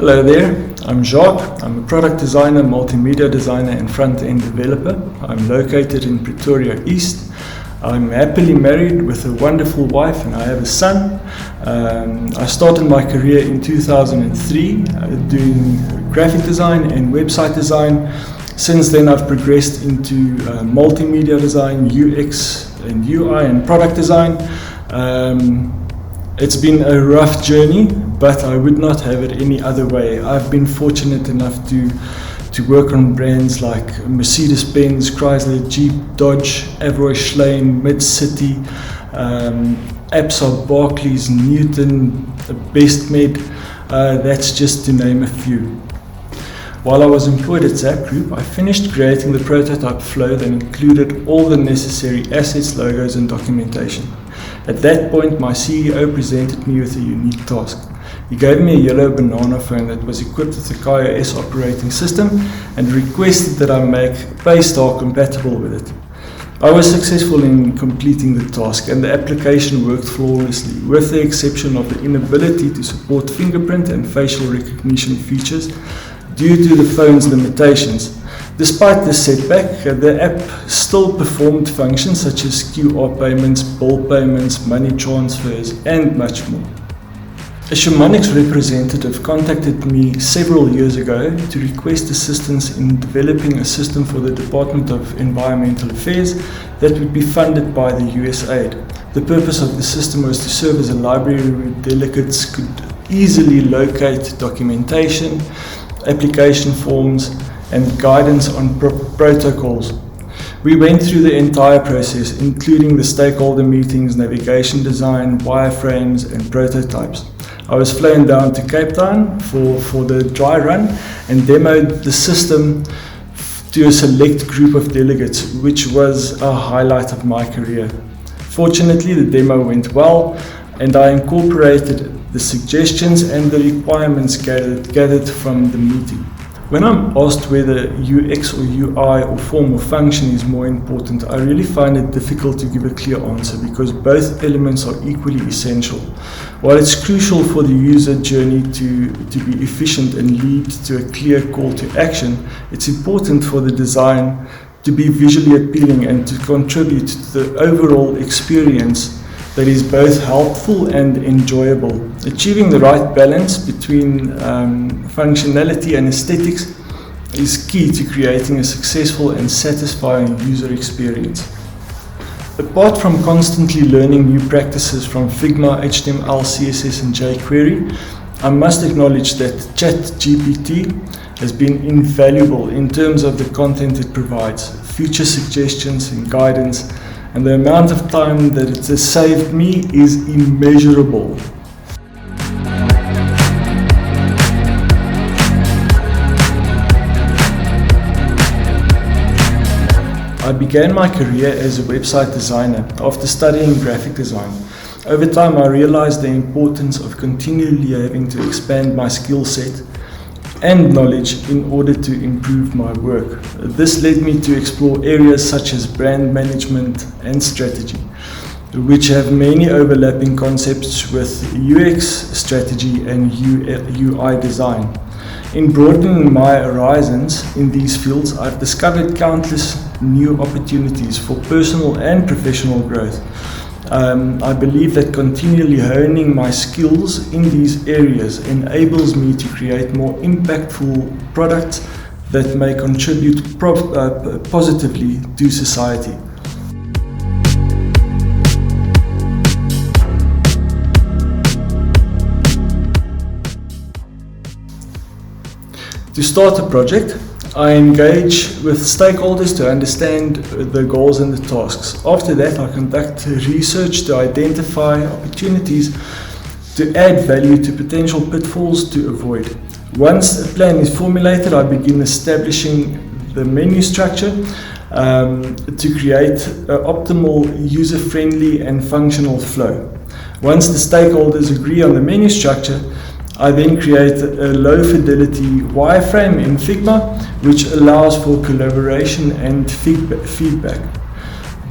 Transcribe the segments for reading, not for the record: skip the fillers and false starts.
Hello there, I'm Jacques. I'm a product designer, multimedia designer and front-end developer. I'm located in Pretoria East. I'm happily married with a wonderful wife and I have a son. I started my career in 2003 doing graphic design and website design. Since then I've progressed into multimedia design, UX and UI and product design. It's been a rough journey, but I would not have it any other way. I've been fortunate enough to work on brands like Mercedes-Benz, Chrysler, Jeep, Dodge, Avroy Schlein, Mid-City, Absa, Barclays, Newton, BestMed, that's just to name a few. While I was employed at Zap Group, I finished creating the prototype flow that included all the necessary assets, logos and documentation. At that point, my CEO presented me with a unique task. He gave me a yellow banana phone that was equipped with the KaiOS operating system and requested that I make Paystar compatible with it. I was successful in completing the task and the application worked flawlessly, with the exception of the inability to support fingerprint and facial recognition features due to the phone's limitations. Despite this setback, the app still performed functions such as QR payments, bill payments, money transfers, and much more. A Shumanix representative contacted me several years ago to request assistance in developing a system for the Department of Environmental Affairs that would be funded by the USAID. The purpose of the system was to serve as a library where delegates could easily locate documentation, application forms, and guidance on protocols. We went through the entire process, including the stakeholder meetings, navigation design, wireframes, and prototypes. I was flown down to Cape Town for the dry run and demoed the system to a select group of delegates, which was a highlight of my career. Fortunately, the demo went well, and I incorporated the suggestions and the requirements gathered from the meeting. When I'm asked whether UX or UI or form or function is more important, I really find it difficult to give a clear answer because both elements are equally essential. While it's crucial for the user journey to be efficient and lead to a clear call to action, it's important for the design to be visually appealing and to contribute to the overall experience that is both helpful and enjoyable. Achieving the right balance between functionality and aesthetics is key to creating a successful and satisfying user experience. Apart from constantly learning new practices from Figma, HTML, CSS and jQuery, I must acknowledge that ChatGPT has been invaluable in terms of the content it provides, future suggestions and guidance, and the amount of time that it has saved me is immeasurable. I began my career as a website designer after studying graphic design. Over time, I realized the importance of continually having to expand my skill set and knowledge in order to improve my work. This led me to explore areas such as brand management and strategy, which have many overlapping concepts with UX strategy and UI design. In broadening my horizons in these fields, I've discovered countless new opportunities for personal and professional growth. I believe that continually honing my skills in these areas enables me to create more impactful products that may contribute positively to society. To start a project, I engage with stakeholders to understand the goals and the tasks. After that, I conduct research to identify opportunities to add value to potential pitfalls to avoid. Once a plan is formulated, I begin establishing the menu structure to create an optimal, user-friendly and functional flow. Once the stakeholders agree on the menu structure, I then create a low-fidelity wireframe in Figma, which allows for collaboration and feedback.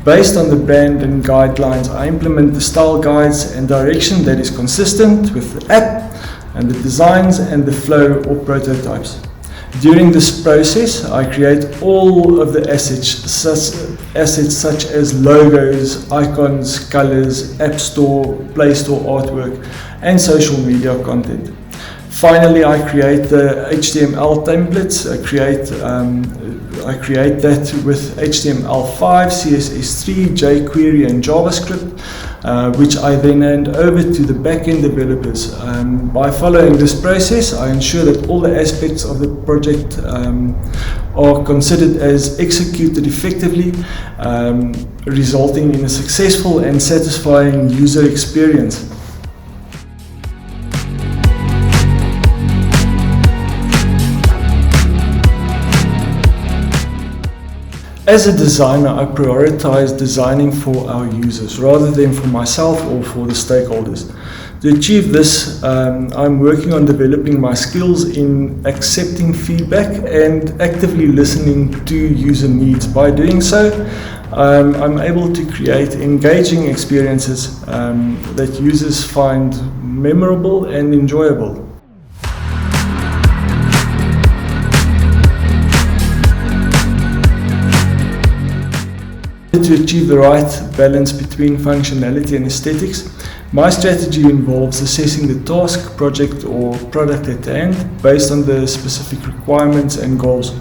Based on the brand and guidelines, I implement the style guides and direction that is consistent with the app. and the designs and the flow or prototypes. During this process, I create all of the assets such as logos, icons, colors, App Store, Play Store artwork, and social media content. Finally, I create the HTML templates. I create that with HTML5, CSS3, jQuery, and JavaScript, which I then hand over to the backend developers. By following this process, I ensure that all the aspects of the project are considered as executed effectively, resulting in a successful and satisfying user experience. As a designer, I prioritize designing for our users rather than for myself or for the stakeholders. To achieve this, I'm working on developing my skills in accepting feedback and actively listening to user needs. By doing so, I'm able to create engaging experiences that users find memorable and enjoyable. To achieve the right balance between functionality and aesthetics, my strategy involves assessing the task, project, or product at hand based on the specific requirements and goals.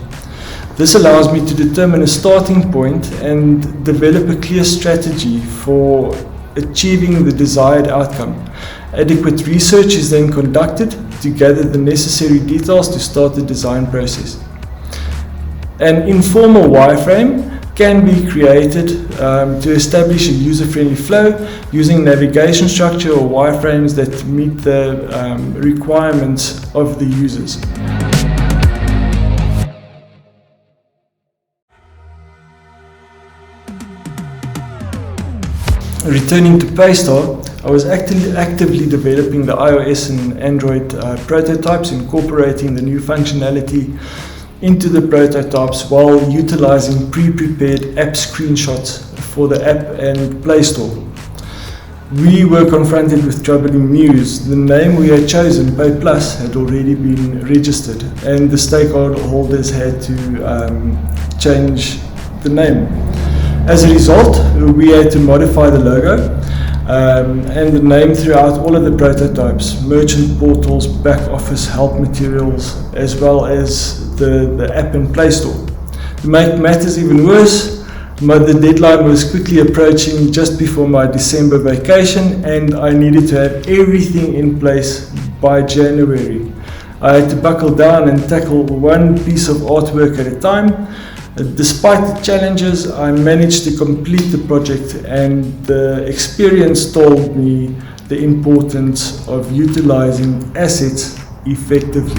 This allows me to determine a starting point and develop a clear strategy for achieving the desired outcome. Adequate research is then conducted to gather the necessary details to start the design process. An informal wireframe can be created to establish a user-friendly flow using navigation structure or wireframes that meet the requirements of the users. Returning to Paystar, I was actively developing the iOS and Android prototypes, incorporating the new functionality into the prototypes while utilizing pre-prepared app screenshots for the app and Play Store. We were confronted with troubling news. The name we had chosen, Pay Plus, had already been registered, and the stakeholders had to change the name. As a result, we had to modify the logo and the name throughout all of the prototypes, merchant portals, back office help materials, as well as the app and Play Store. To make matters even worse, the deadline was quickly approaching just before my December vacation, and I needed to have everything in place by January. I had to buckle down and tackle one piece of artwork at a time. Despite the challenges, I managed to complete the project, and the experience told me the importance of utilizing assets effectively.